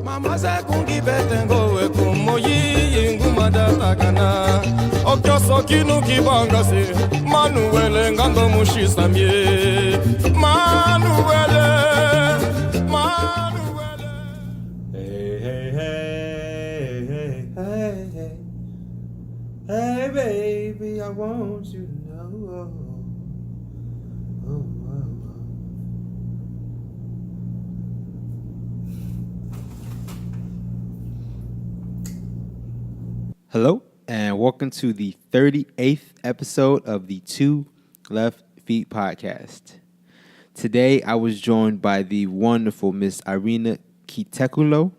Mama se kungi betengo we kumoyi ingumada takana. Okyoso kinu kibanga se Manuele ngando mushisamye. Manuele. Hey, hey, hey, hey, hey, hey. Hey, baby, I want you to know. Oh, oh, oh. Hello, and welcome to the 38th episode of the Two Left Feet podcast. Today, I was joined by the wonderful Miss Irina Kiteculo,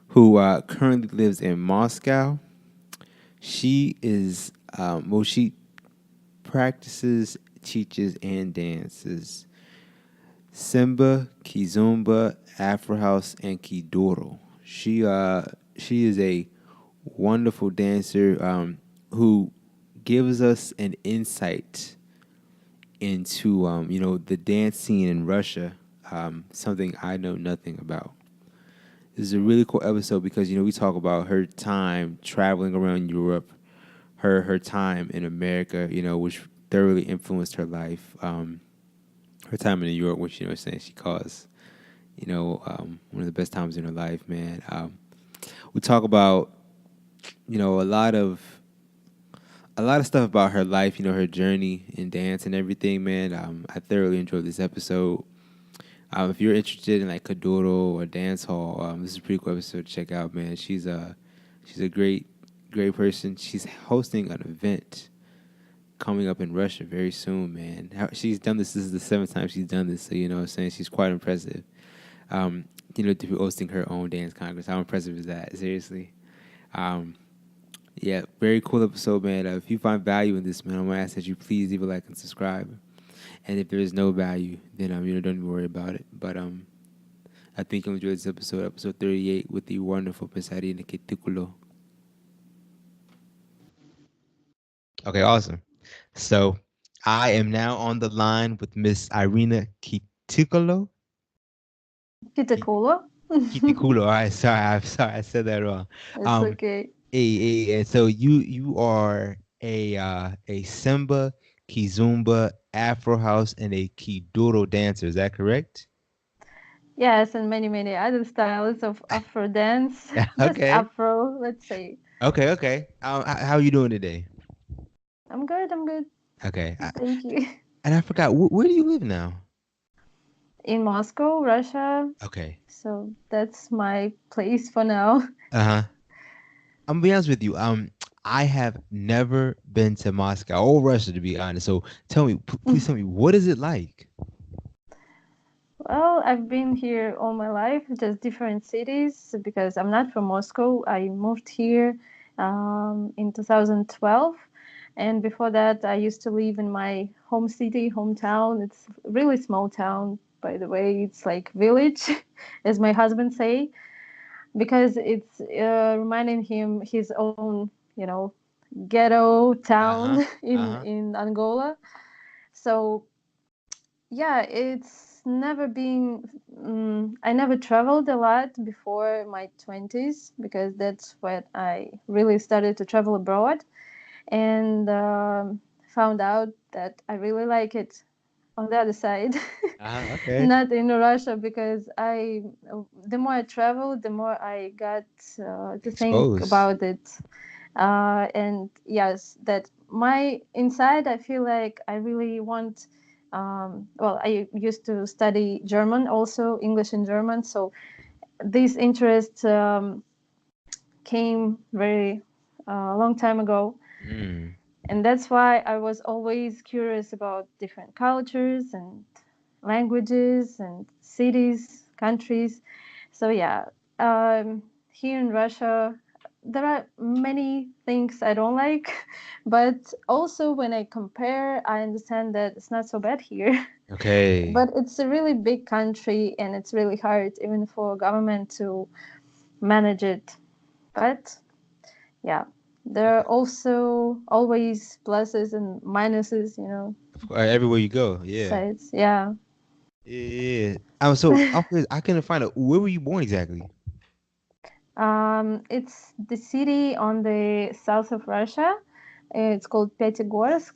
who currently lives in Moscow. She is, she practices, teaches, and dances Semba, Kizomba, AfroHouse, and Kuduro. She is a wonderful dancer who gives us an insight into the dance scene in Russia, something I know nothing about. This is a really cool episode because we talk about her time traveling around Europe, her time in America, which thoroughly influenced her life. Her time in New York, which saying she calls, one of the best times in her life, man. We talk about a lot of stuff about her life, her journey in dance and everything, man. I thoroughly enjoyed this episode. If you're interested in like Kuduro or dance hall, this is a pretty cool episode to check out, man. She's a great person. She's hosting an event coming up in Russia very soon, man. She's done this. This is the 7th time she's done this, so what I'm saying, she's quite impressive. To be hosting her own dance congress. How impressive is that? Seriously. Yeah, very cool episode, man. If you find value in this, man, I'm gonna ask that you please leave a like and subscribe. And if there is no value, then don't even worry about it. But I think you'll enjoy this episode 38, with the wonderful Miss Irina Kiteculo. Okay, awesome. So I am now on the line with Miss Irina Kiteculo. Kiteculo. Kiteculo. All right, I'm sorry, I said that wrong. It's okay. And so you are a Semba, Kizomba, AfroHouse, and a Kuduro dancer. Is that correct? Yes, and many other styles of Afro dance. Just Okay. Afro, let's say. Okay. How are you doing today? I'm good. Okay. Thank you. And I forgot, where do you live now? In Moscow, Russia. Okay. So that's my place for now. I'm gonna be honest with you. I have never been to Moscow or Russia, to be honest. So please tell me, what is it like? Well, I've been here all my life, just different cities, because I'm not from Moscow. I moved here in 2012. And before that, I used to live in my home city, hometown. It's a really small town, by the way. It's like village, as my husband say, because it's reminding him his own, ghetto town in Angola. So yeah, it's never been. I never traveled a lot before my 20s because that's when I really started to travel abroad, and found out that I really like it on the other side. Okay. Not in Russia, because the more I traveled, the more I got to think about it. And yes, that my inside, I feel like I really want. Well, I used to study German, also English and German. So this interest came very long time ago. And that's why I was always curious about different cultures and languages and cities, countries. So yeah, here in Russia, there are many things I don't like, but also when I compare, I understand that it's not so bad here. Okay. But it's a really big country, and it's really hard even for government to manage it. But yeah, there are also always pluses and minuses, Everywhere you go, yeah. sides. Yeah. Yeah. So I couldn't find out, where were you born exactly? It's the city on the south of Russia. It's called Pyatigorsk.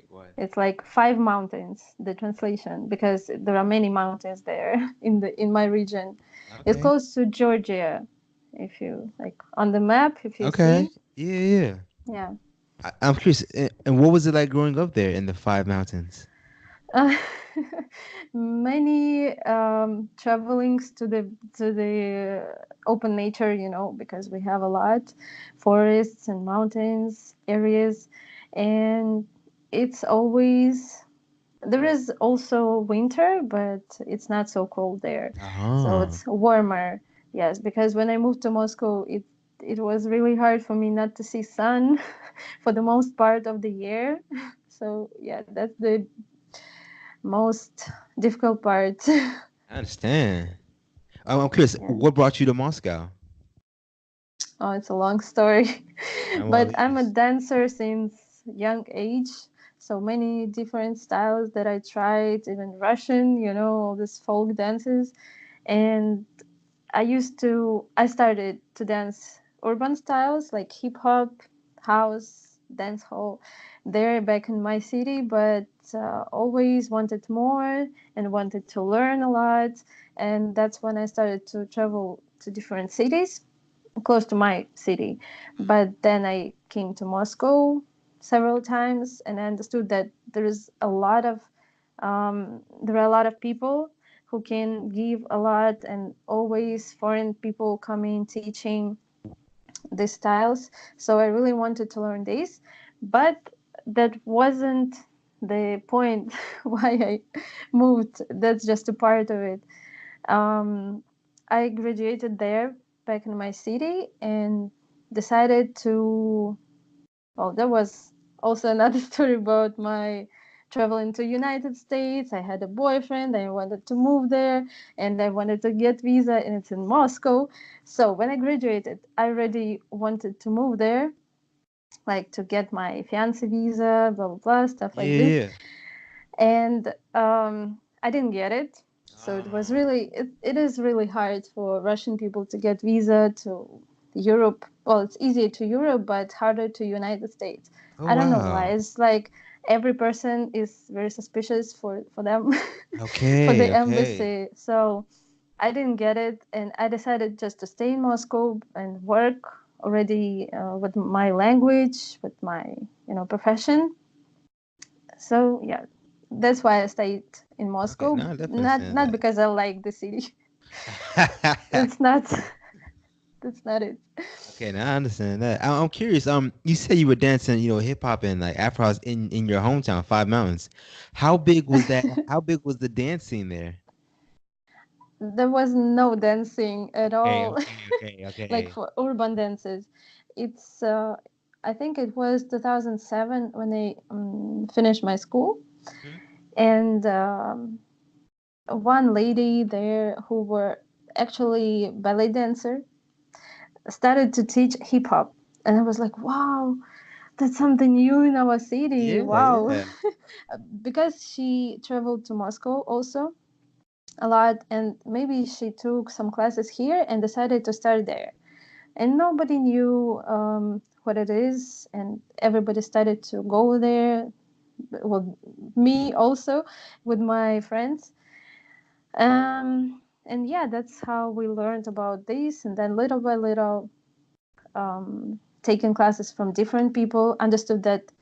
What? It's like five mountains, the translation, because there are many mountains there in my region. It's Okay. close to Georgia. If you like on the map, if you Okay. see, Yeah, yeah. yeah. I'm curious. And what was it like growing up there in the Five Mountains? Uh, many travelings to the open nature, because we have a lot forests and mountains areas, and it's always there is also winter, but it's not so cold there, so Oh. it's warmer. Yes, because when I moved to Moscow, it was really hard for me not to see sun for the most part of the year. So yeah, that's the most difficult part. I understand. I'm curious. Yeah. What brought you to Moscow? Oh, it's a long story. I'm all But I'm a ears. dancer since young age. So many different styles that I tried, even Russian, all these folk dances. And I started to dance urban styles like hip hop, house, dance hall there back in my city, but always wanted more and wanted to learn a lot. And that's when I started to travel to different cities close to my city. But then I came to Moscow several times and I understood that there are a lot of people who can give a lot, and always foreign people coming teaching these styles. So I really wanted to learn this, but that wasn't the point why I moved. That's just a part of it. um, I graduated there back in my city and decided to. Well, there was also another story about my traveling to United States. I had a boyfriend. I wanted to move there, and I wanted to get visa, and it's in Moscow. So when I graduated, I already wanted to move there, like to get my fiance visa, blah blah blah, stuff Yeah, like this. yeah. And I didn't get it. So Oh. it is really hard for Russian people to get visa to Europe. Well, it's easier to Europe, but harder to United States. Oh I don't know why. wow. It's like every person is very suspicious for them, for Okay, the okay. embassy. So I didn't get it, and I decided just to stay in Moscow and work already with my language, with my profession. So yeah, that's why I stayed in Okay, Moscow. no, I definitely Not understand because I like the city. that. That's not. That's not it. Okay, now I understand that. I'm curious. You said you were dancing, hip hop and like Afro House in your hometown, Five Mountains. How big was that? How big was the dance scene there? There was no dancing at Okay, all, okay, okay, like okay. for urban dances. It's. I think it was 2007 when I finished my school, Mhm. and one lady there who were actually ballet dancer started to teach hip hop, and I was like, wow, that's something new in our city. Yeah, Wow. yeah. Because she traveled to Moscow also a lot, and maybe she took some classes here and decided to start there. And nobody knew what it is, and everybody started to go there. Well, me also with my friends. And yeah, that's how we learned about this. And then little by little, taking classes from different people, understood that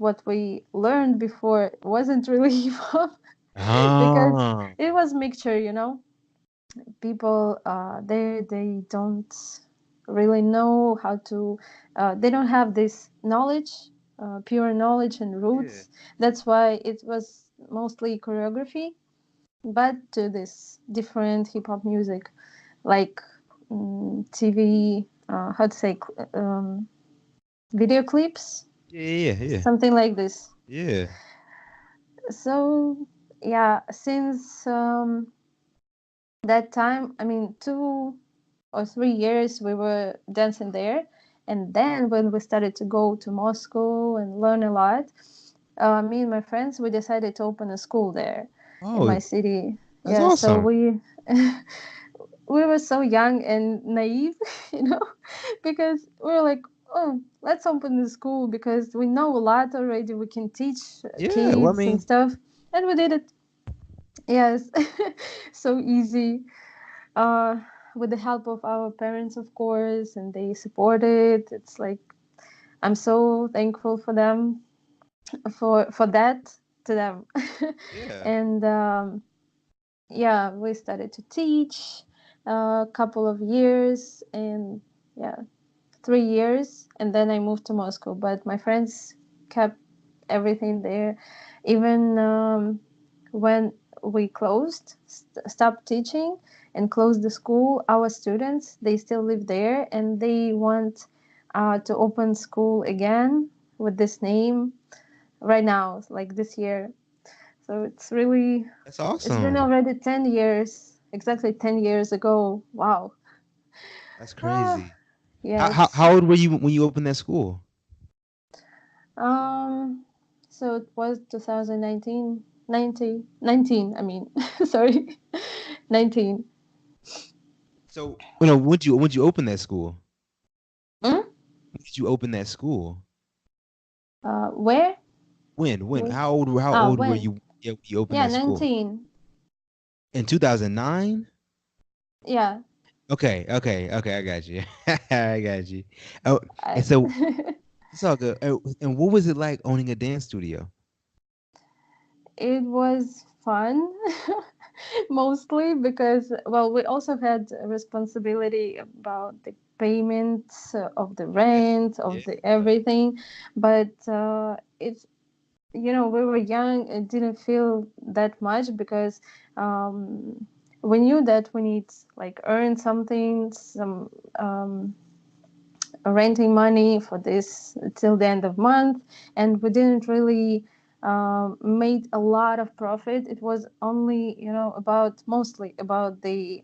what we learned before wasn't really hip hop, because Oh, it was mixture. People they don't really know how to. They don't have this knowledge, pure knowledge and yeah. roots. That's why it was mostly choreography, but to this different hip hop music, like TV. How to say video clips, Yeah, yeah, yeah. something like this. Yeah. So yeah, since that time, I mean, 2 or 3 years we were dancing there, and then when we started to go to Moscow and learn a lot, me and my friends, we decided to open a school there in my Oh, city. that's Yeah, so awesome. we we were so young and naive, you know, because we were like, oh, let's open the school because we know a lot already. We can teach Yeah, well, I kids and mean, stuff. And we did it. Yes, so easy. Uh, with the help of our parents, of course, and they supported. It's like I'm so thankful for them, for that to them. yeah. And yeah, we started to teach a couple of years, and yeah, 3 years, and then I moved to Moscow. But my friends kept everything there, even when we stopped teaching and closed the school. Our students, they still live there, and they want to open school again with this name right now, like this year. So That's it's been awesome. already 10 years, exactly 10 years ago. Wow. That's Ah, crazy. yes. How old were you when you opened that school? Um, so it was 2019, 19, I mean, sorry, 19. So, when did you open that school? Hmm? When did you open that school? Where? When? Where? How Ah, old were when? you, yeah, when you opened Yeah, that school? 19. In 2009? Yeah. Okay, I got you. I got you. Oh, and I, so it's all good. And what was it like owning a dance studio? it was fun, mostly because, well, we also had a responsibility about the payments of the Yeah, rent, of the yeah. everything. But it's, we were young. It didn't feel that much because um, we knew that we need like earn something, some renting money for this till the end of month, and we didn't really made a lot of profit. It was only about mostly about the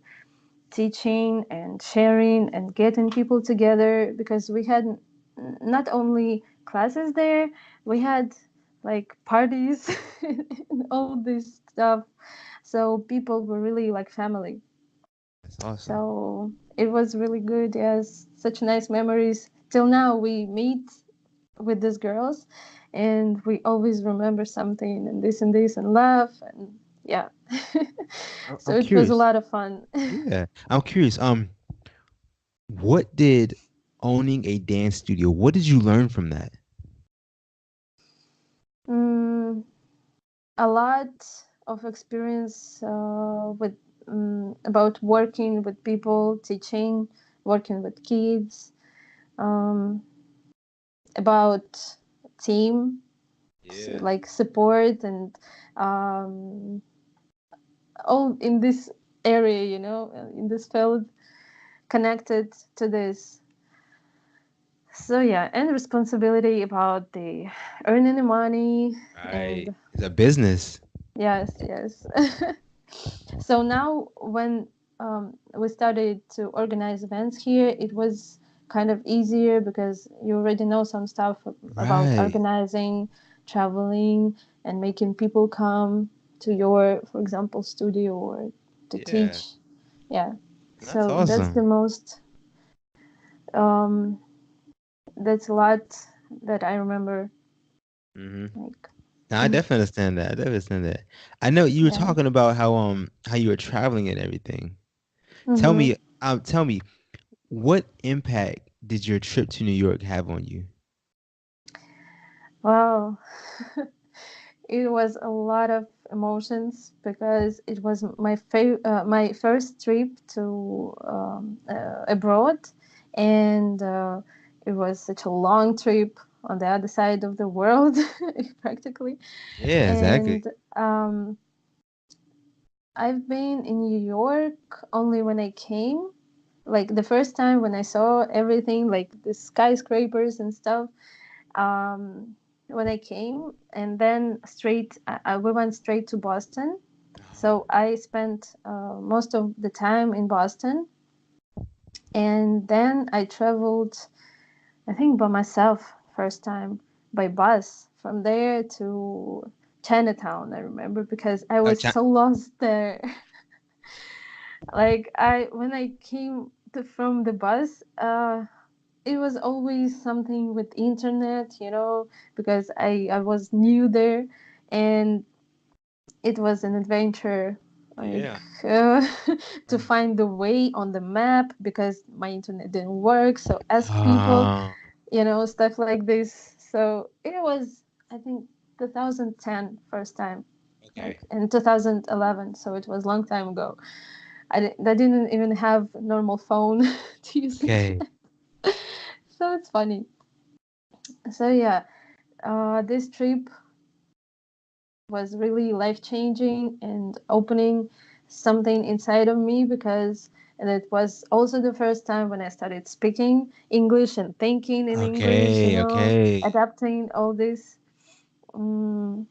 teaching and sharing and getting people together, because we had not only classes there, we had like parties and all this stuff, so people were really like family. That's awesome. So it was really good. Yes, such nice memories. Till now we meet with these girls, and we always remember something and this and laugh, and yeah. So I'm it was a curious. lot of fun. Yeah, I'm curious. What did owning a dance studio, what did you learn from that? mm, a lot of experience with about working with people, teaching, working with kids, um, about team, Yeah. like support and um, all in this area, in this field connected to this. So yeah, and responsibility about the earning the money, Right. and It's a business. yes, yes. So now when we started to organize events here, it was kind of easier because you already know some stuff about Right. organizing, traveling, and making people come to your, for example, studio or to Yeah. teach. Yeah. That's So that's the awesome. most, um, that's a lot that I remember. Hmm. Like, I definitely understand that. I definitely understand that. I know you were yeah. talking about how you were traveling and everything. Tell Mm-hmm. me, tell me, what impact did your trip to New York have on you? Well, it was a lot of emotions because it was my first trip to abroad, and it was such a long trip on the other side of the world, practically. Yeah, exactly. And um, I've been in New York only when I came. Like the first time when I saw everything, like the skyscrapers and stuff, when I came, and then we went straight to Boston. So I spent most of the time in Boston, and then I traveled, I think, by myself first time by bus from there to Chinatown. I remember because I was Chi- so lost there. Like when I came from the bus, it was always something with internet, because I was new there, and it was an adventure, like Yeah. to find the way on the map because my internet didn't work. So ask people, Ah, stuff like this. So it was, I think, 2010 first time, okay. like in 2011. So it was long time ago. I didn't even have normal phone to use Okay. internet. So it's funny. So yeah, this trip was really life changing and opening something inside of me, because and it was also the first time when I started speaking English and thinking in English, Okay. Okay. adapting all this. Mm,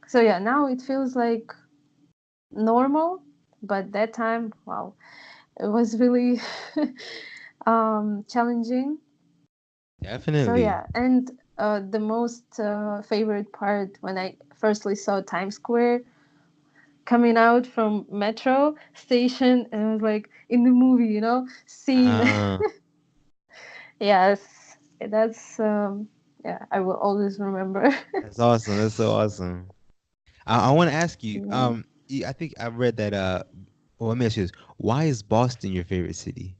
so yeah, now it feels like normal, but that time, wow, it was really challenging. So Definitely. yeah, and the most favorite part when I firstly saw Times Square coming out from metro station, and I was like in the movie, scene. Ah, Yes, that's yeah, I will always remember. that's awesome. That's so awesome. I want to ask you. Yeah. I think I read that. Well, let me ask you this: why is Boston your favorite city?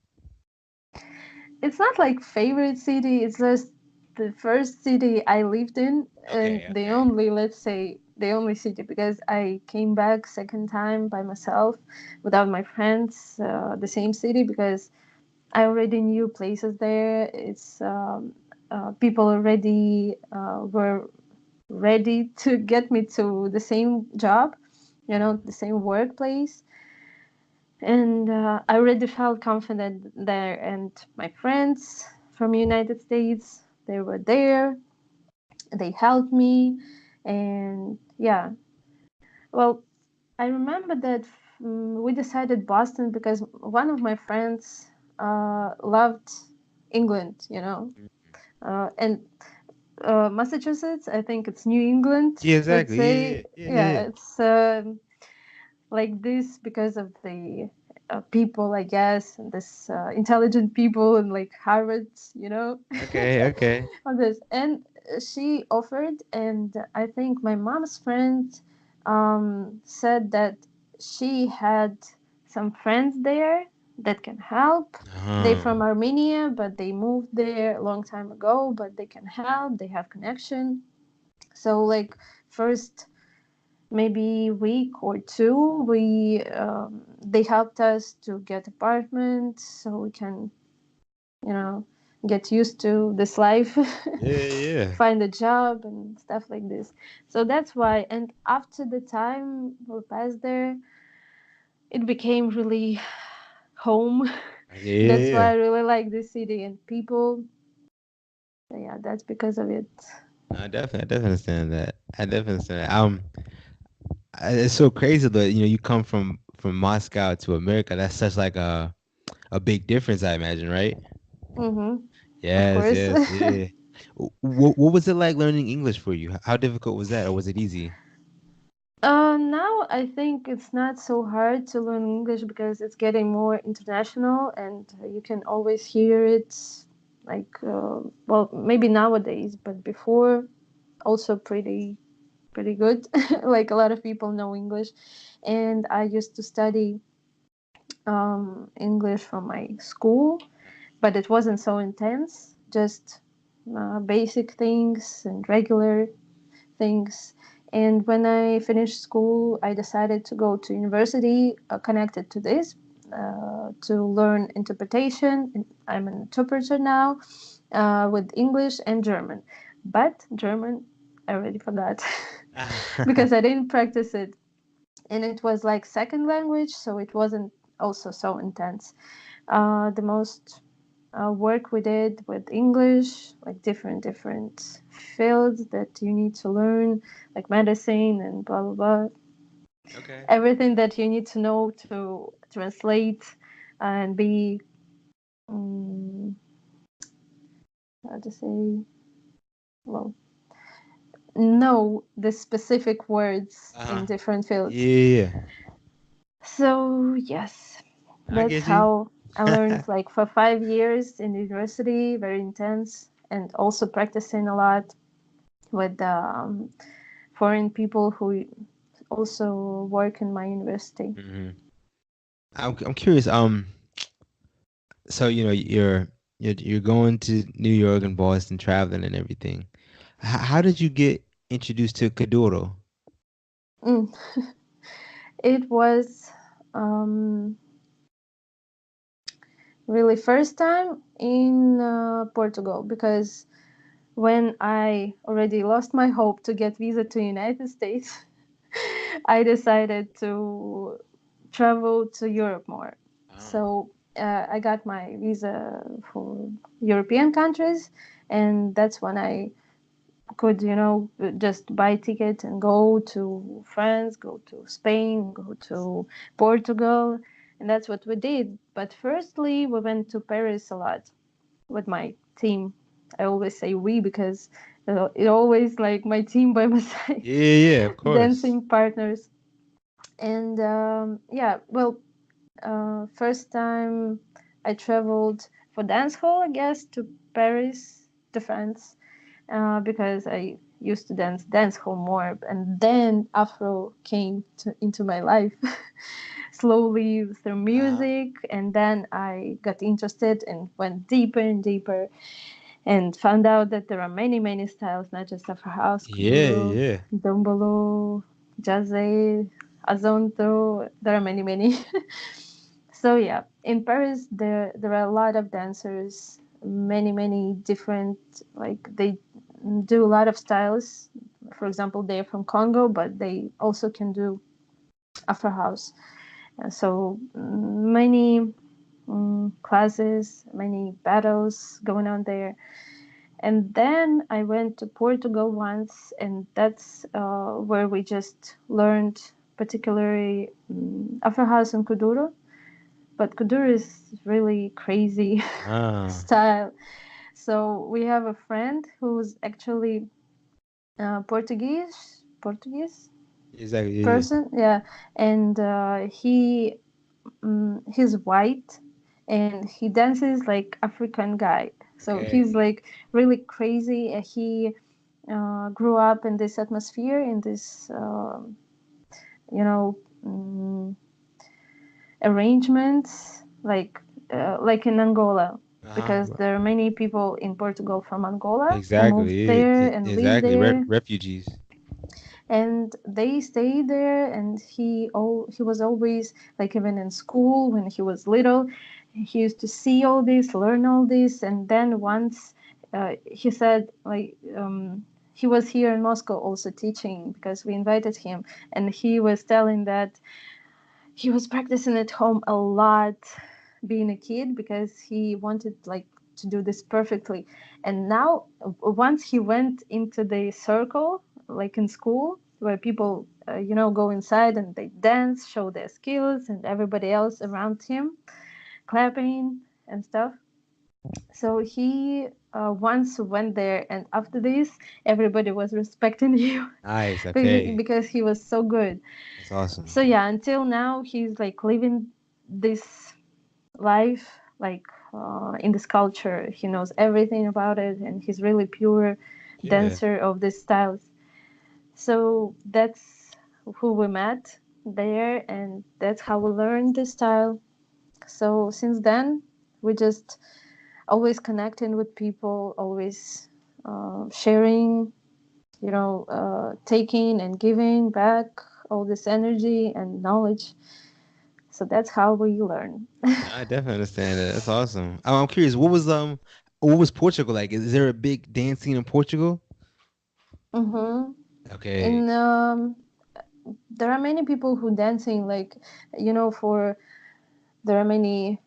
It's not like favorite city, it's just the first city I lived in, and Okay. the Okay. only, let's say, the only city, because I came back second time by myself without my friends, the same city, because I already knew places there. It's people already were ready to get me to the same job, the same workplace. And I already felt confident there. And my friends from United States, they were there. They helped me, and yeah. Well, I remember that we decided Boston because one of my friends loved England, and Massachusetts. I think it's New England. Yeah. Let's Exactly. Yeah. say, Yeah. Yeah. yeah, it's like this because of the people, I guess, and this intelligent people and like Harvard, Yeah. Okay. Okay. on this. And she offered, and I think my mom's friend said that she had some friends there that can help. They Uh-huh. from Armenia, but they moved there a long time ago, but they can help, they have connection. So like first maybe week or two, we they helped us to get apartment so we can, you know get used to this life, Yeah. Yeah. find a job and stuff like this. So that's why. And after the time we passed there, it became really home. Yeah. Yeah. That's why Yeah. I really like this city and people. So yeah, that's because of it. No, I definitely understand that. I definitely understand that. It's so crazy that you come from Moscow to America. That's such like a big difference, I imagine, right? Mm-hmm. Of Yes, course. yes, yeah. What was it like learning English for you? How difficult was that, or was it easy? Now I think it's not so hard to learn English because it's getting more international, and you can always hear it. Like, well, maybe nowadays, but before, also pretty good. Like a lot of people know English, and I used to study English from my school, but it wasn't so intense. Just basic things and regular things. And when I finished school, I decided to go to university connected to this, to learn interpretation. And I'm an interpreter now, with English and German. But German, I already forgot because I didn't practice it. And it was like second language, so it wasn't also so intense. The most work we did with English, like different fields that you need to learn, like medicine and blah blah blah. Okay. Everything that you need to know to translate and be, um, how to say, well, know the specific words Uh-huh. in different fields. Yeah. So yes. I That's get you. how I learned, like, for 5 years in university, very intense, and also practicing a lot with foreign people who also work in my university. hmm I'm curious. So you're going to New York and Boston, traveling and everything. How did you get introduced to Kuduro? Mm. It was um, really first time in Portugal, because when I already lost my hope to get visa to United States, I decided to travel to Europe more. Ah. So I got my visa for European countries, and that's when I could, just buy ticket and go to France, go to Spain, go to Portugal, and that's what we did. But firstly, we went to Paris a lot with my team. I always say we because it always like my team by my side, Yeah, yeah, of course. dancing partners. And yeah, well, first time I traveled for dance hall, I guess, to Paris, to France, because I used to dance hall more, and then Afro came into my life slowly through Uh-huh. music, and then I got interested and went deeper and deeper, and found out that there are many styles, not just AfroHouse, Yeah, Kuduro, yeah. Dombolo, Jazzy, Azonto. There are many. So yeah, in Paris there are a lot of dancers, many different, like they do a lot of styles. For example, they're from Congo, but they also can do Afro house. So many classes, many battles going on there. And then I went to Portugal once, and that's where we just learned particularly Afro house and Kuduro. But Kuduro is really crazy Ah, style. So we have a friend who's actually Portuguese exactly. Yeah, yeah. person, yeah, and he's white, and he dances like African guy. So Okay. he's like really crazy. He grew up in this atmosphere, in this you know um, arrangements, like in Angola, because Uh-huh. there are many people in Portugal from Angola who moved Exactly. there and live Exactly. there, Refugees. and they stayed there. And he was always, like, even in school when he was little, he used to see all this, learn all this. And then once he said, like, he was here in Moscow also teaching, because we invited him, and he was telling that he was practicing at home a lot being a kid, because he wanted, like, to do this perfectly. And now once he went into the circle, like in school, where people go inside and they dance, show their skills, and everybody else around him clapping and stuff. So he once went there, and after this everybody was respecting him Nice. Okay. because he was so good. That's awesome. So yeah, until now he's like living this life, like in this culture. He knows everything about it, and he's really pure Yeah. dancer of this styles. So that's who we met there, and that's how we learned the style. So since then, we just always connecting with people, always sharing, taking and giving back all this energy and knowledge. So that's how we learn. I definitely understand that. That's awesome. I'm curious. What was Portugal like? Is there a big dance scene in Portugal? Mm-hmm. Okay. In there are many people who dancing, like, for there are many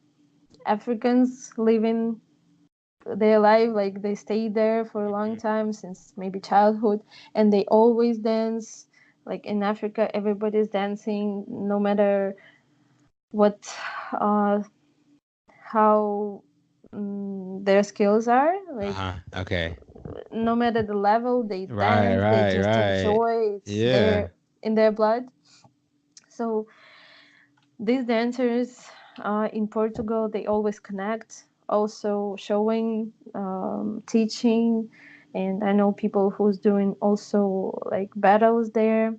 Africans living their life, like they stay there for a long Mhm. time since maybe childhood, and they always dance. Like in Africa, everybody's dancing, no matter what, uh, how their skills are. Like Uh-huh. Okay. no matter the level, they Right, dance. They right, just right. enjoy. It's Yeah. in their blood. So these dancers. in Portugal, they always connect, also showing, teaching, and I know people who's doing also like battles there,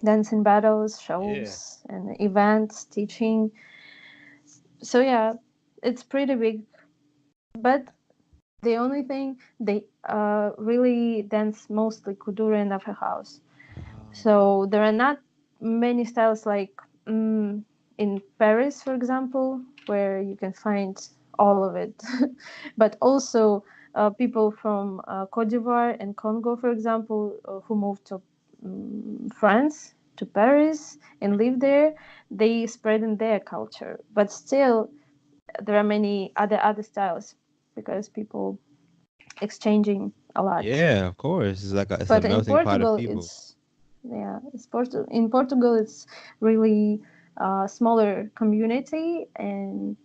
dancing battles, Yeah. shows, and events, teaching. So yeah, it's pretty big. But the only thing they really dance mostly Kuduro and AfroHouse. So there are not many styles like in Paris, for example, where you can find all of it. But also people from Cote d'Ivoire and Congo, for example, who moved to France, to Paris, and live there, they spread in their culture. But still, there are many other styles because people exchanging a lot. Yeah, of course. It's a But in melting pot of Portugal, people. it's yeah, in Portugal it's really smaller community and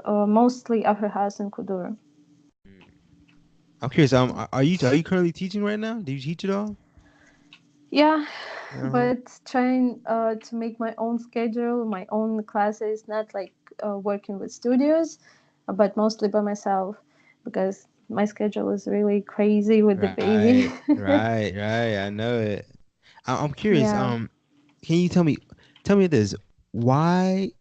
mostly AfroHouse and Kuduro. Mm. I'm curious. Are you currently teaching right now? Do you teach at all? Yeah, Uh, but trying to make my own schedule, my own classes, not like working with studios, but mostly by myself because my schedule is really crazy with the baby. right. I know it. I'm curious. Yeah. Can you tell me this? Why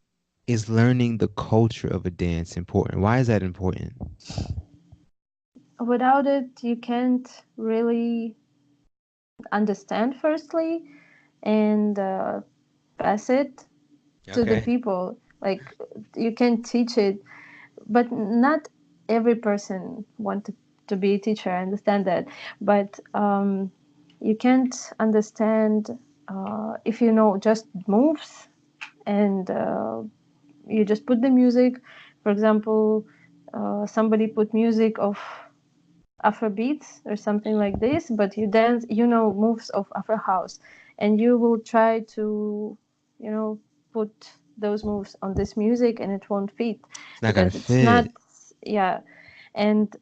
is learning the culture of a dance important? Why is that important? Without it, you can't really understand firstly and pass it to the Okay. people. Like you can teach it, but not every person wanted to be a teacher. I understand that, but you can't understand if you know just moves and you just put the music. For example, somebody put music of Afrobeats or something like this, but you dance, you know, moves of AfroHouse, and you will try to, you know, put those moves on this music, and it won't fit It's not gonna because it's not, fit. yeah, and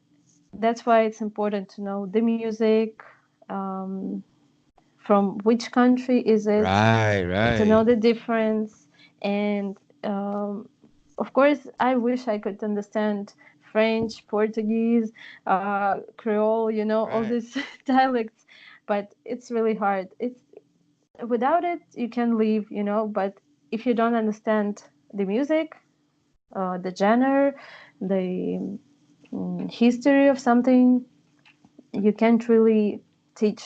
that's why it's important to know the music, um, from which country is it, to Right. know the difference, and of course, I wish I could understand French, Portuguese, Creole, you know, all Right. these dialects, but it's really hard. It's without it, you can leave, you know, but if you don't understand the music, the genre, the history of something, you can't really teach.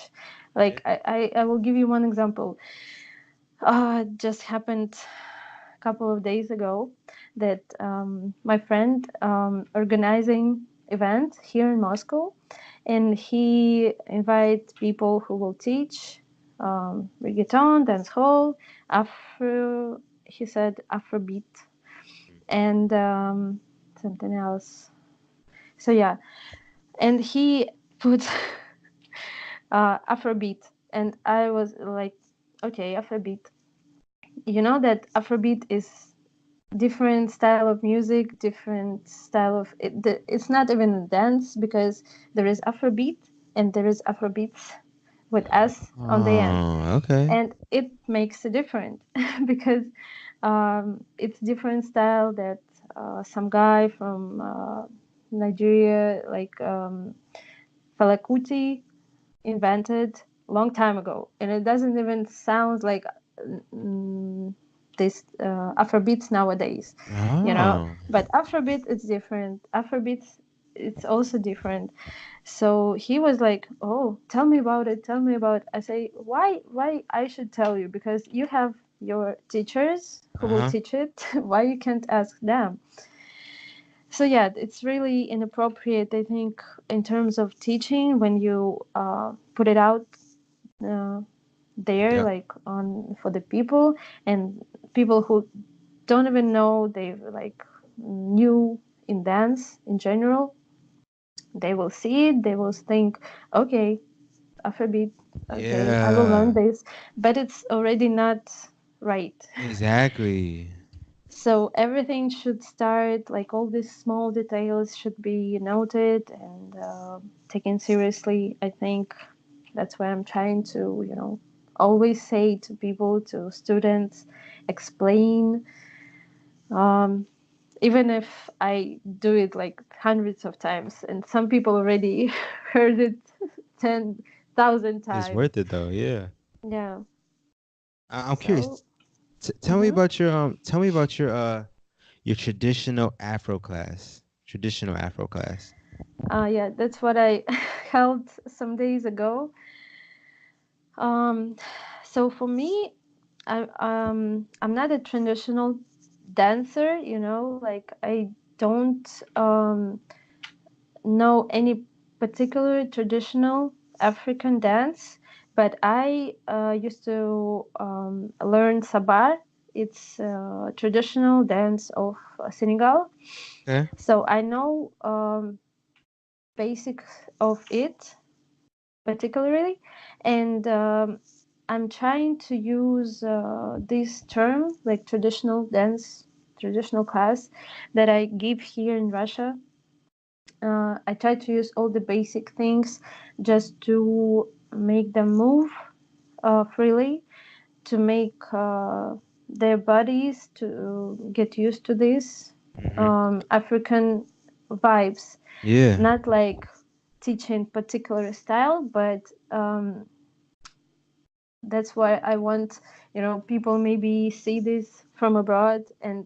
Yeah. Like I will give you one example. It just happened couple of days ago that my friend organizing event here in Moscow, and he invite people who will teach reggaeton, dancehall, Afro. He said Afrobeat and something else. So yeah, and he put Afrobeat, and I was like, okay, Afrobeat. You know that Afrobeat is different style of music, different style of it. It's not even a dance because there is Afrobeat and there is Afrobeats with S on the end, Oh, okay. and it makes a difference because it's different style that some guy from Nigeria, like Fela Kuti, invented long time ago, and it doesn't even sound like mm, this Afrobeats nowadays, you know. Oh. But Afrobeat is different. Afrobeats, it's also different. So he was like, "Oh, tell me about it. Tell me about." It. I say, "Why? Why I should tell you? Because you have your teachers who will Uh-huh. teach it. Why you can't ask them?" So yeah, it's really inappropriate, I think, in terms of teaching when you put it out uh, there, Yep. like on for the people and people who don't even know they like new in dance in general. They will see it. They will think, okay, Afrobeat. Okay, I will learn Yeah. this, but it's already not right. Exactly. So everything should start, like all these small details should be noted and taken seriously. I think that's why I'm trying to, you know, always say to people, to students, explain Um, Even if I do it like hundreds of times, and some people already heard it 10,000 It's times. worth it though. Yeah. Yeah. I'm So, curious. Tell me mhm. about your traditional Afro class. Traditional Afro class. Yeah, that's what I held some days ago. Um, so for me, I'm not a traditional dancer. Like I don't know any particular traditional African dance, but I used to learn sabar. It's a traditional dance of Senegal. Okay. So I know basics of it particularly, and I'm trying to use this term like traditional dance, traditional class that I give here in Russia. I try to use all the basic things just to make them move freely, to make their bodies to get used to this Hmm. African vibes. Yeah. Not like teaching particular style, but that's why I want, people maybe see this from abroad and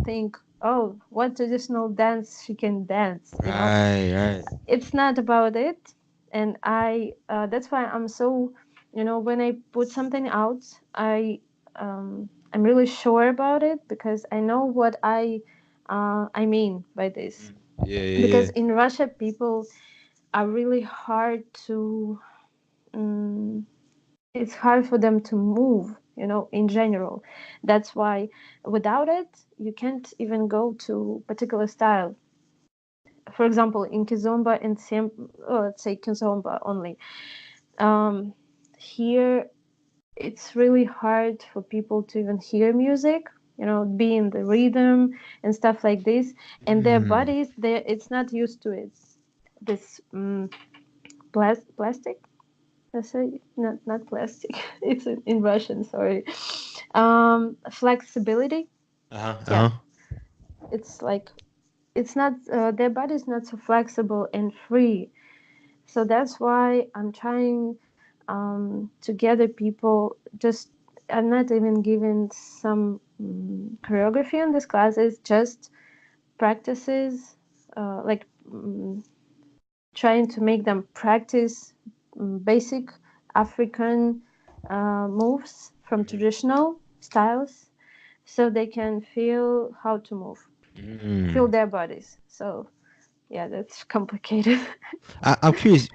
think, oh, what traditional dance she can dance. Right. Right. It's not about it. And I that's why I'm so, when I put something out, I'm really sure about it, because I know what I mean by this. Yeah. Yeah. Because Yeah. in Russia, people are really hard to um, it's hard for them to move, in general. That's why without it you can't even go to particular style. For example, in Kizomba and let's say Kizomba only, um, here it's really hard for people to even hear music, be in the rhythm and stuff like this, and their Mm. bodies, it's not used to it. This plastic, I say, not plastic. It's in Russian. Sorry. Flexibility. Uh huh. Yeah, Uh huh. it's like it's not their body is not so flexible and free. So that's why I'm trying to gather people. Just I'm not even giving some choreography in these classes. Just practices, like trying to make them practice basic African moves from traditional styles, so they can feel how to move, feel Mm. their bodies. So yeah, that's complicated. I'm curious.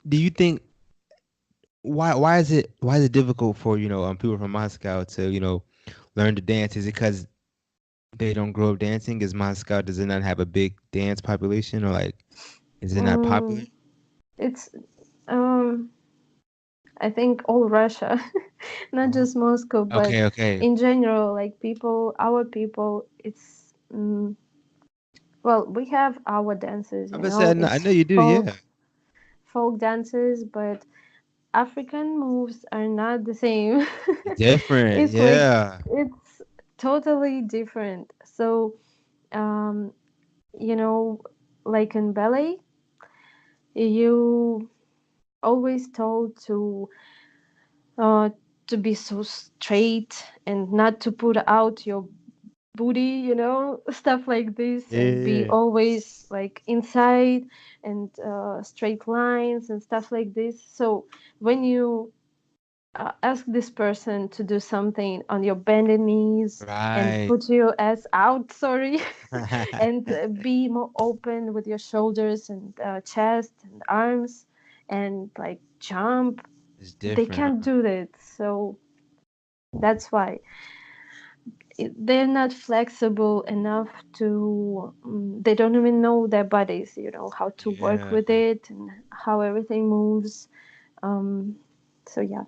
Do you think why is it difficult for people from Moscow to learn to dance? Is it because they don't grow up dancing? Is Moscow, does it not have a big dance population, or like is it not popular? mm, it's um, I think all Russia, not Uh-huh. just Moscow, but Okay, okay. in general, like people, our people, it's well, we have our dances, I bet say I it's know you do. folk Yeah, folk dances, but African moves are not the same. different. It's like Yeah. it's totally different. So, um, you know, like in ballet, you always told uh, to be so straight and not to put out your booty, stuff like this, and be Yeah. always like inside and straight lines and stuff like this. So when you ask this person to do something on your bended knees and Right. put your ass out, sorry, and be more open with your shoulders and chest and arms and like jump, It's they different, can't huh? do that. So that's why they're not flexible enough to, they don't even know their bodies, how to work Yeah. with it and how everything moves. Um, so yeah,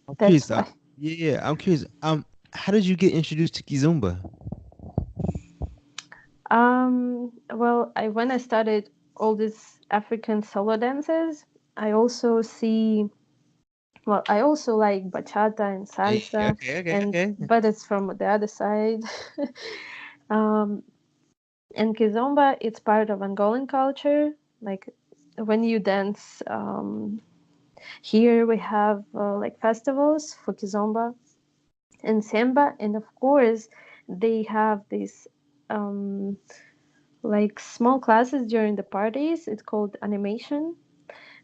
I'm that's curious. why. Yeah, I'm curious. How did you get introduced to Kizomba? Well, when I started all these African solo dances, I also see Well, I also like bachata and Hey, salsa, okay, okay, and okay. but it's from the other side. um, and Kizomba, it's part of Angolan culture. Like when you dance, here we have like festivals for Kizomba and Semba, and of course they have these um, like small classes during the parties. It's called animation,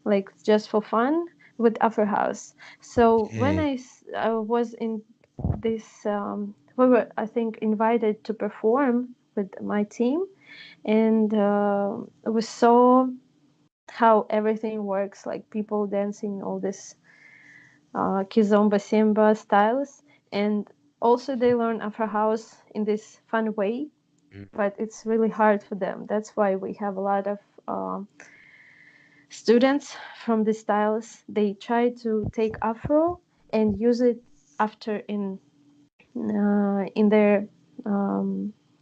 like just for fun with AfroHouse. So when Okay. I was in this, we were I think invited to perform with my team, and we saw how everything works, like people dancing all this kizomba simba styles, and also they learn AfroHouse in this fun way. Mm. But it's really hard for them. That's why we have a lot of students from these styles. They try to take Afro and use it after in their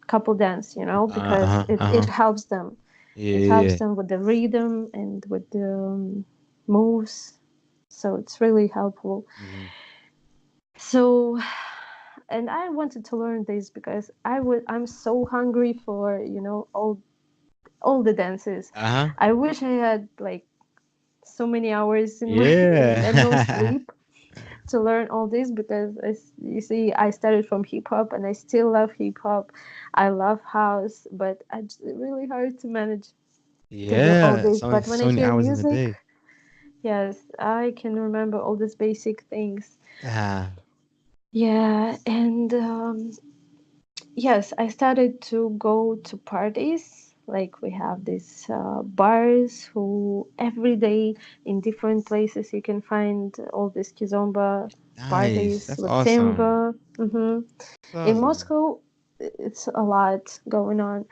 couple dance, because Uh-huh. it Uh-huh. helps them. Yeah, It yeah. helps them with the rhythm and with the moves. So it's really helpful. Mm-hmm. So, and I wanted to learn this because I'm so hungry for all the dances. Uh-huh. I wish I had like so many hours in my and no Yeah. sleep to learn all this, because you see, I started from hip hop and I still love hip hop. I love house, but it's really hard to manage to do all Yeah. this. But when I So many hear hours in the music, day. yes, I can remember all these basic things. Ah. Yeah, and yes, I started to go to parties. Like we have these bars who every day in different places you can find all these kizomba Nice. parties That's with awesome. Semba. That's In awesome. Moscow, it's a lot going on.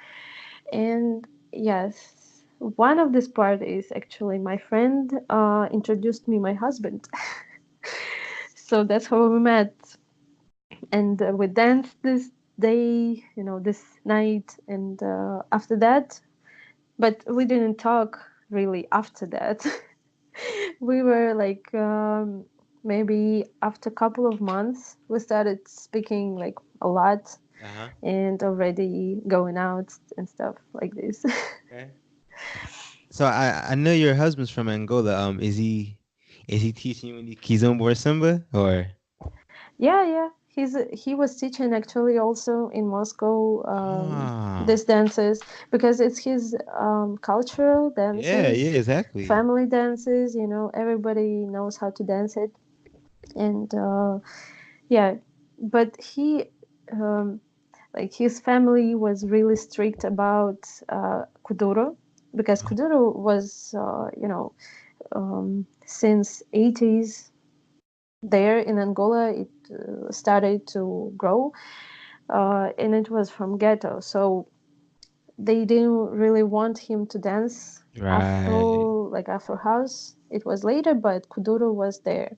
And yes, one of these parties, actually, my friend introduced me my husband. So that's how we met. And we danced this day, this night. And after that, but we didn't talk really after that. We were like, maybe after a couple of months, we started speaking like a lot Uh-huh. and already going out and stuff like this. Okay. So I know your husband's from Angola. Is he teaching you any Kizomba or Semba or? Yeah, yeah. He was teaching actually also in Moscow, Ah. these dances, because it's his cultural Yeah, yeah, dances, exactly. family dances. Everybody knows how to dance it, and yeah. But um, like his family was really strict about Kuduro, because Uh-huh. Kuduro was since 80s there in Angola. It started to grow, and it was from ghetto, so they didn't really want him to dance Right. Afro, like Afro house. It was later, but Kuduro was there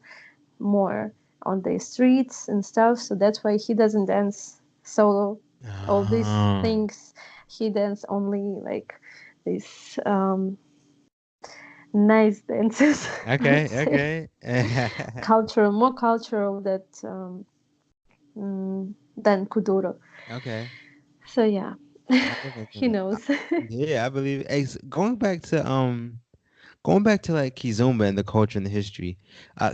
more on the streets and stuff, so that's why he doesn't dance solo. All these Oh. things, he dance only like these nice dances, Okay, let's say, okay. cultural, more cultural that than Kuduro. Okay. So yeah, I definitely he can. knows. Yeah, I believe. Going back to like Kizomba and the culture and the history.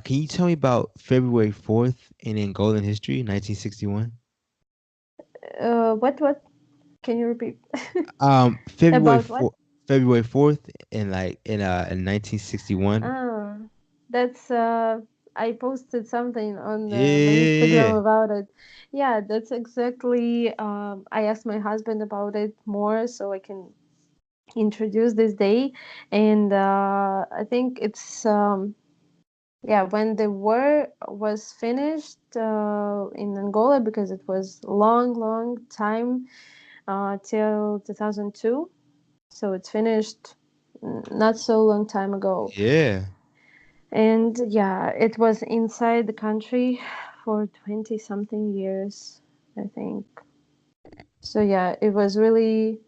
Can you tell me about February 4th in Angolan history, 1961? What? Can you repeat? February About what? 4th, February 4th in 1961. Ah, that's I posted something on Yeah, my yeah, Instagram yeah. about it. Yeah, that's exactly. I asked my husband about it more so I can introduce this day, and I think it's yeah, when the war was finished in Angola, because it was long, long time till 2002. So it's finished not so long time ago. Yeah. And yeah, it was inside the country for 20 something years, I think. So yeah, it was really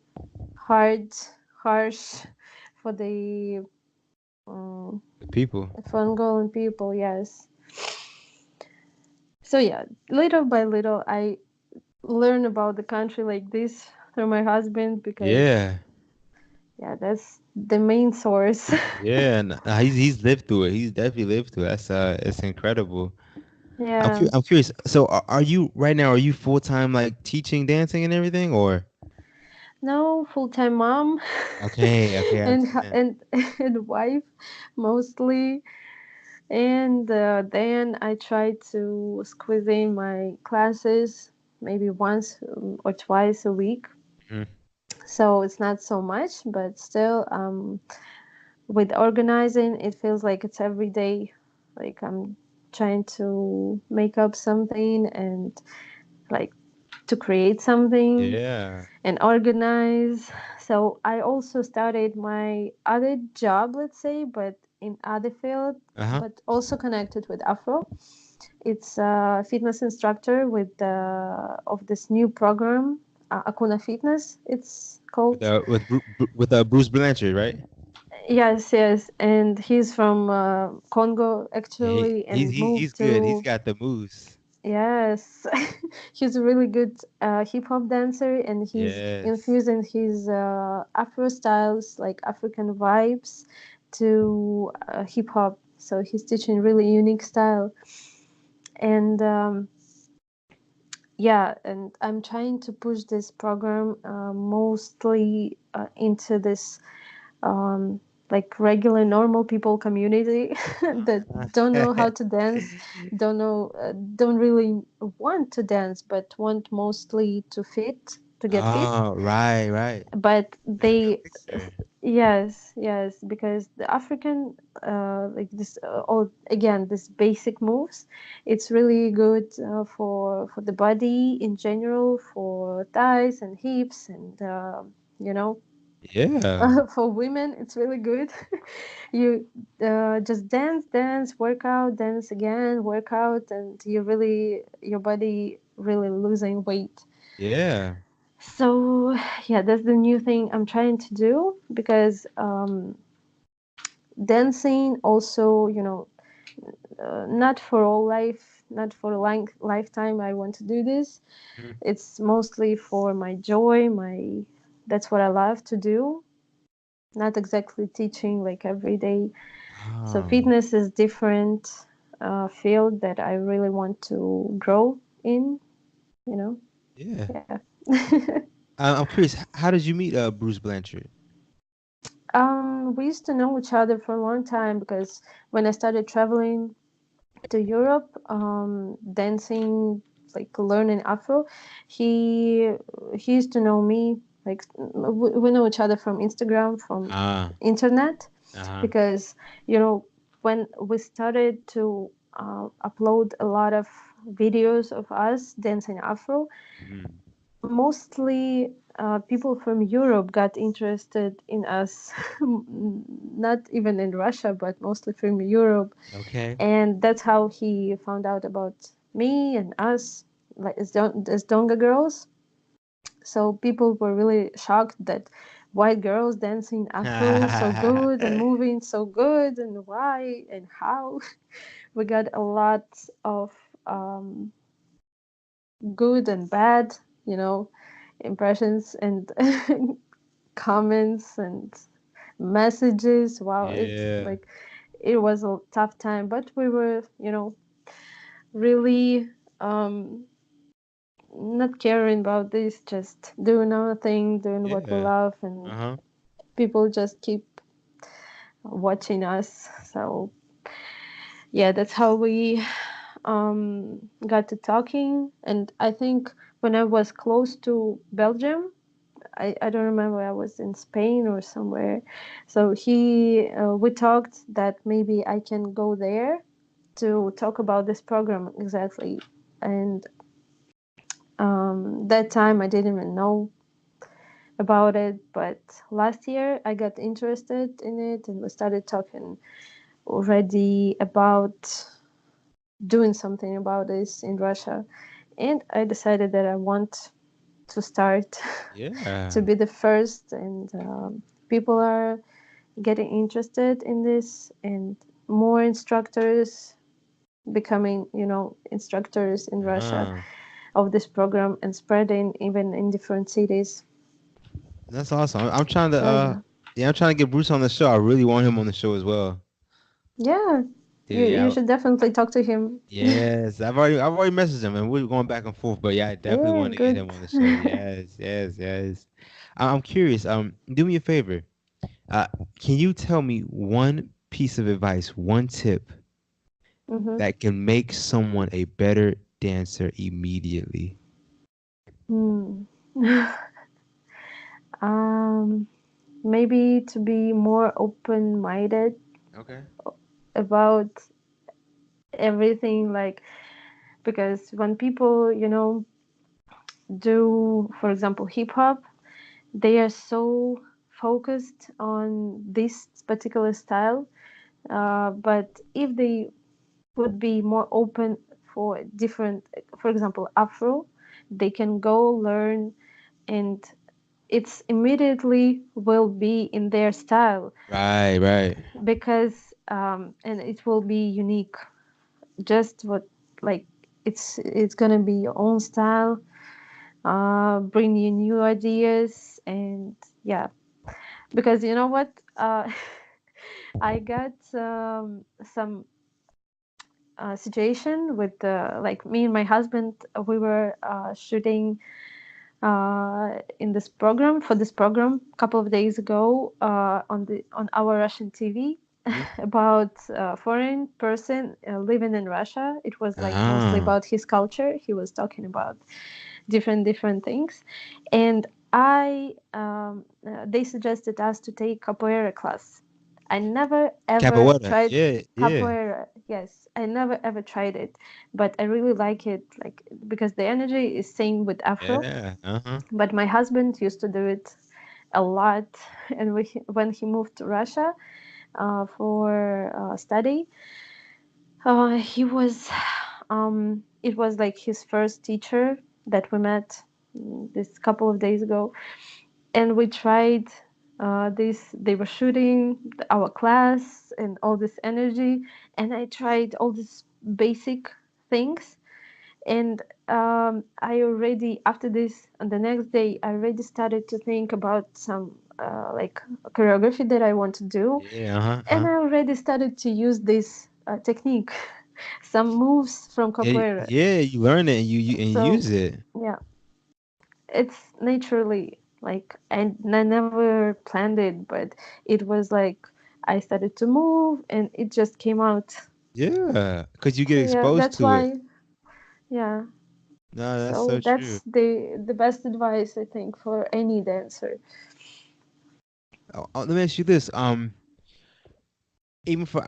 hard, harsh for the um, The people. for Angolan people, yes. So yeah, little by little, I learn about the country like this through my husband because Yeah. yeah, that's the main source. Yeah, and he's lived through it. He's definitely lived through it. That's it's incredible. Yeah. I'm curious. So are you right now? Are you full time like teaching dancing and everything, or? No, full-time mom Okay, okay, I and understand. and wife mostly. And then I try to squeeze in my classes maybe once or twice a week. Mhm. So it's not so much, but still, with organizing, it feels like it's every day. Like I'm trying to make up something and like to create something Yeah. and organize. So I also started my other job, let's say, but in other field, Uh-huh. but also connected with Afro. It's a fitness instructor with of this new program, Akuna Fitness. It's With called. Bruce Blanchard, right? Yes, yes, and he's from Congo Yeah, actually, and he's moved good. He's to. got the moves. Yes, he's a really good hip hop dancer, and he's Yes. infusing his Afro styles, like African vibes, to hip hop. So he's teaching really unique style, and yeah, and I'm trying to push this program mostly into this um, like regular normal people community that don't know how to dance, don't really want to dance, but want mostly to get fit. Oh, right, right. But That's a good they, mixture. yes, yes, because the African, like this, all again, this basic moves, it's really good for the body in general, for thighs and hips, and you know, Yeah. for women, it's really good. You just dance, dance, work out, dance again, work out, and your body really losing weight. Yeah. So yeah, that's the new thing I'm trying to do because dancing also, not for all life, not for a lifetime. I want to do this. Mhm. It's mostly for my joy, my that's what I love to do. Not exactly teaching like every day. So Oh, fitness is different field that I really want to grow in. You know, yeah. yeah. I'm curious. How did you meet Bruce Blanchard? We used to know each other for a long time because when I started traveling to Europe, dancing, like learning Afro, he he used to know me. Like we know each other from Instagram, from Ah. internet, Uh-huh. because when we started to upload a lot of videos of us dancing Afro, Mhm. mostly people from Europe got interested in us, not even in Russia, but mostly from Europe. Okay. And that's how he found out about me and us, like as Donga girls. So people were really shocked that white girls dancing Afro so good and moving so good, and why and how. We got a lot of um, good and bad, you know, impressions and comments and messages. Wow, it's Yeah. like it was a tough time, but we were, really not caring about this, just doing our thing, doing what we Yeah. love, and Uh-huh. people just keep watching us. So yeah, that's how we got to talking. And I think when I was close to Belgium, I don't remember, I was in Spain or somewhere. So we talked that maybe I can go there to talk about this program exactly. And that time I didn't even know about it, but last year I got interested in it and we started talking already about doing something about this in Russia. And I decided that I want to start Yeah. to be the first, and people are getting interested in this, and more instructors becoming, instructors in Russia Ah, of this program and spreading even in different cities. that's awesome. I'm trying to So yeah, yeah, I'm trying to get Bruce on the show. I really want him on the show as well. yeah, Dude, you yeah. should definitely talk to him. Yes, I've already messaged him and we're going back and forth. But yeah, I definitely Yeah, want to get good. him on the show. Yes, yes, yes. I'm curious. Do me a favor. Uh, can you tell me one piece of advice, one tip Mm-hmm. that can make someone a better dancer immediately? Hmm. um, Maybe to be more open-minded Okay. about everything, like, because when people, do, for example, hip hop, they are so focused on this particular style. But if they would be more open for different, for example, Afro, they can go learn, and it's immediately will be in their style, Right, right. because and it will be unique. Just what, like, it's gonna be your own style, bring you new ideas, and yeah, because you know what, I got some situation with, like, me and my husband, we were shooting in this program for this program a couple of days ago, on our Russian TV, Mhm. about a foreign person living in Russia. It was like mostly Ah, about his culture. He was talking about different things, and they suggested us to take capoeira class. I never ever capoeira. tried Yeah, yeah, capoeira. Yes, I never ever tried it, but I really like it, like, because the energy is same with Afro. yeah. Uh-huh. But my husband used to do it a lot, and when he moved to Russia for study, he was it was like his first teacher that we met this couple of days ago, and we tried this. They were shooting our class and all this energy, and I tried all these basic things, and I already, after this, and the next day, I already started to think about some like choreography that I want to do, Yeah, uh-huh, and uh-huh. I already started to use this technique, some moves from Yeah, capoeira. yeah, you learn it and you So use it. yeah, it's naturally, like, I never planned it, but it was like I started to move, and it just came out. Yeah, because you get So yeah, exposed that's to it. why. Yeah. No, that's so So true. that's the best advice, I think, for any dancer. Let me ask you this. Even for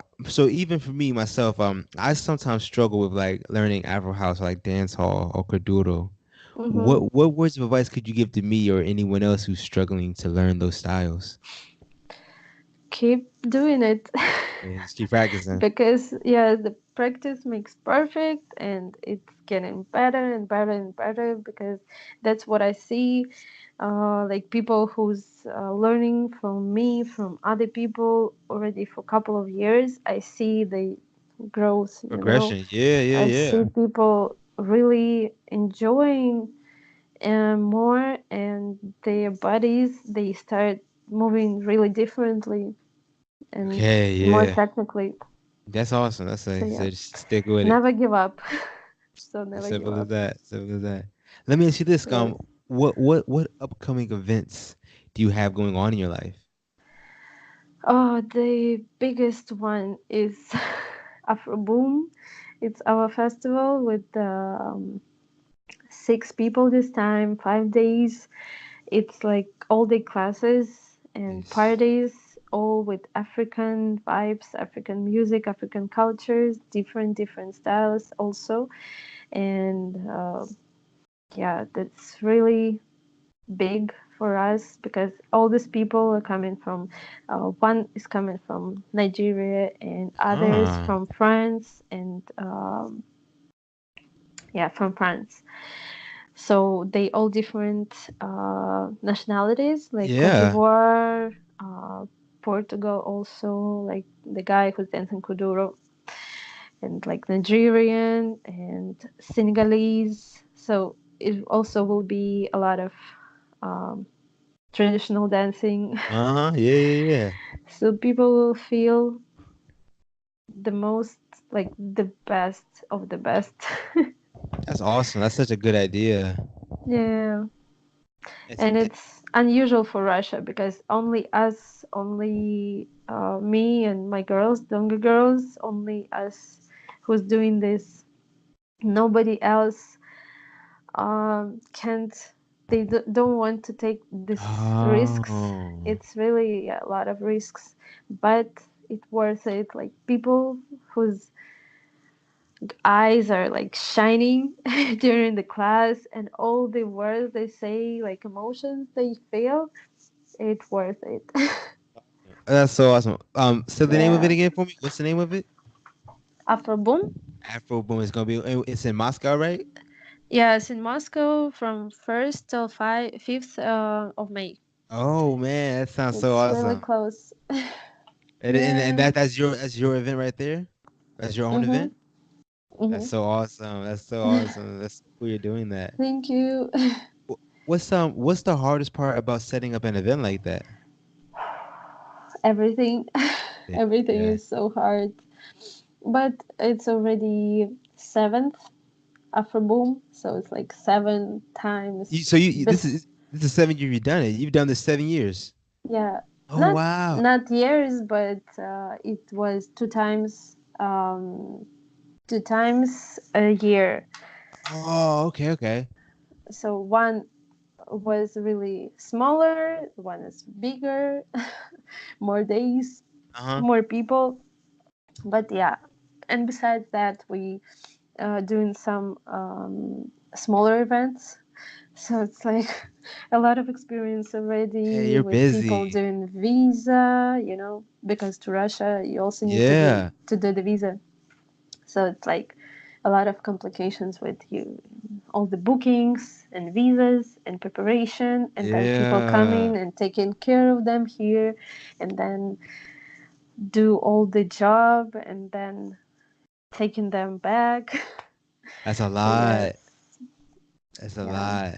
even for me myself, I sometimes struggle with like learning Afro house, like dance hall or Kuduro. Hmm. What words of advice could you give to me or anyone else who's struggling to learn those styles? Keep doing it. Yeah, just keep practicing. Because yeah, the practice makes perfect, and it's getting better and better and better, because that's what I see. Like, people who's learning from me, from other people already for a couple of years, I see the growth. Progression. Yeah, yeah, I yeah. see people really enjoying more, and their bodies, they start moving really differently and Okay, more yeah. technically. That's awesome. So yeah, So just stick with it. never give up. So As never give simple as up. that. Simple as that. Let me ask you this. Yes. What upcoming events do you have going on in your life? Oh, the biggest one is Afro Boom. It's our festival with 6 people this time, 5 days. It's like all day classes and Nice. parties, all with African vibes, African music, African cultures, different styles also. And yeah, that's really big for us, because all these people are coming from, one is coming from Nigeria, and others Ah, from France, and yeah, from France. So they all different nationalities, like Cote yeah. d'Ivoire, Portugal also, like the guy who's dancing Kuduro, and like Nigerian and Senegalese. So it also will be a lot of um, traditional dancing. Uh-huh. Yeah, yeah, yeah. So people will feel the most, like the best of the best. That's awesome. That's such a good idea. Yeah. It's And it's unusual for Russia because only us, only me and my girls, Donga girls, only us who's doing this. Nobody else can't. They don't want to take this risks. oh. It's really a lot of risks, but it's worth it. Like people whose eyes are like shining during the class, and all the words they say, like emotions they feel, it's worth it. That's so awesome. Say the name of it Yeah. again for me. What's the name of it? Afro Boom. Afro Boom is gonna be. It's in Moscow, right? Yes, in Moscow from 1st till 5th of May. Oh man, that sounds so It's really awesome. close. And Yeah. that's your event right there. That's your own Mhm. event. That's Mhm. so awesome. That's so awesome. That's so cool you're doing that. Thank you. What's the hardest part about setting up an event like that? Everything, Yeah. everything Yeah. is so hard, but it's already seventh Afro Boom, so it's like seven You, times. so you But this is 7 years you've done it. You've done this 7 years. yeah, Oh not wow. not years, but it was two times a year. Oh, okay, okay. So one was really smaller, one is bigger, more days, Uh-huh. more people. But yeah, and besides that, we doing some smaller events. So it's like a lot of experience Hey, already you're with people busy. doing visa, because to Russia you also need Yeah. to do the visa. So it's like a lot of complications with you, all the bookings and visas and preparation, and then people Yeah. coming and taking care of them here, and then do all the job, and then taking them back. That's a So yes, lot. That's a yeah. lot.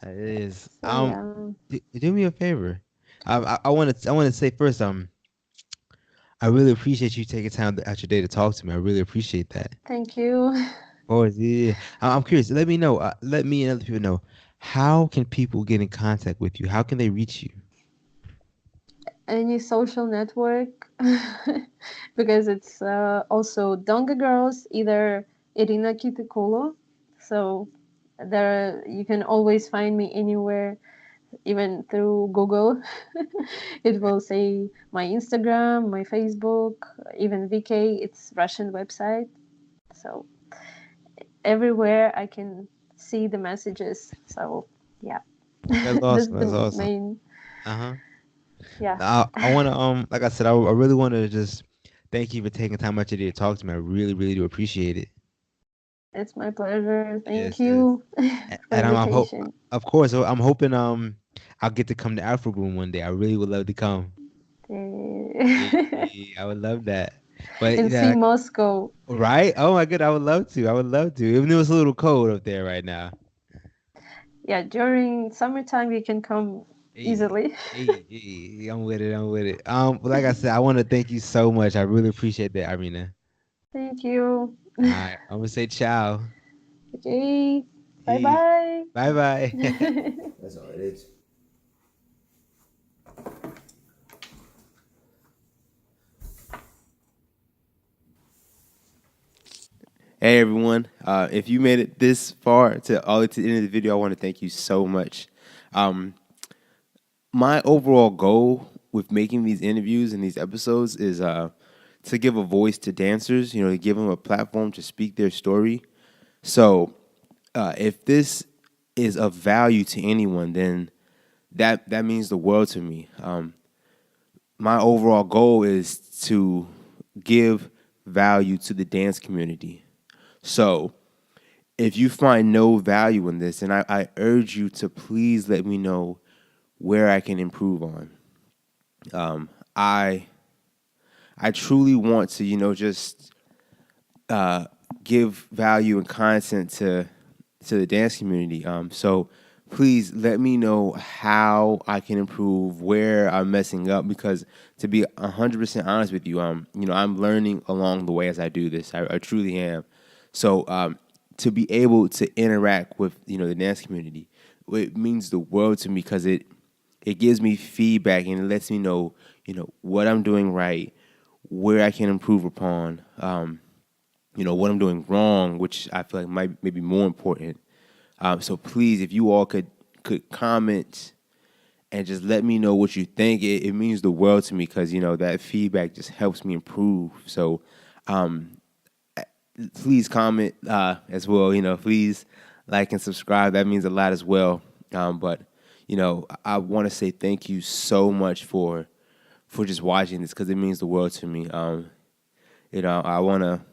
That is. So yeah. Do me a favor. I want to say first, I really appreciate you taking time out your day to talk to me. I really appreciate that. Thank you. Of course, yeah. I'm curious. Let me know. Let me and other people know. How can people get in contact with you? How can they reach you? Any social network, because it's also Donga girls, either Irina Kiteculo. So there you can always find me anywhere, even through Google. It will say my Instagram, my Facebook, even VK. It's Russian website. So everywhere I can see the messages. So yeah, That's that's awesome. That's the awesome. main. Uh-huh. Yeah. I want to like I said, I really want to just thank you for taking time out your day to talk to me. I really, really do appreciate it. It's my pleasure. Thank Yes, yes. you for And I'm hope invitation. of course I'm hoping I'll get to come to Afro Boom one day. I really would love to come. Yeah, I would love that. But And see yeah, Moscow. right? Oh my god, I would love to. I would love to. Even though it's a little cold up there right now. Yeah, during summertime you can come Hey, easily. hey, I'm with it. I'm with it. Like I said, I want to thank you so much. I really appreciate that, Irina. Thank you. All right, I'm gonna say ciao. Okay. Bye Hey, bye. bye bye. That's all it is. Hey everyone, if you made it this far to all to the end of the video, I want to thank you so much. Um, my overall goal with making these interviews and these episodes is to give a voice to dancers, to give them a platform to speak their story. So if this is of value to anyone, then that means the world to me. My overall goal is to give value to the dance community. So if you find no value in this, then I urge you to please let me know where I can improve on. I truly want to, just give value and content to the dance community. So please let me know how I can improve, where I'm messing up, because to be 100% honest with you, I'm learning along the way as I do this. I truly am. So to be able to interact with the dance community, it means the world to me because it gives me feedback and it lets me know what I'm doing right, where I can improve upon, what I'm doing wrong, which I feel like might maybe more important. So please, if you all could comment and just let me know what you think, it means the world to me because that feedback just helps me improve. So please comment as well. Please like and subscribe. That means a lot as well. But I want to say thank you so much for just watching this because it means the world to me. I want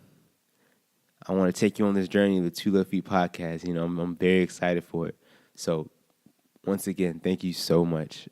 to take you on this journey of the Two Left Feet podcast. I'm very excited for it. So once again, thank you so much.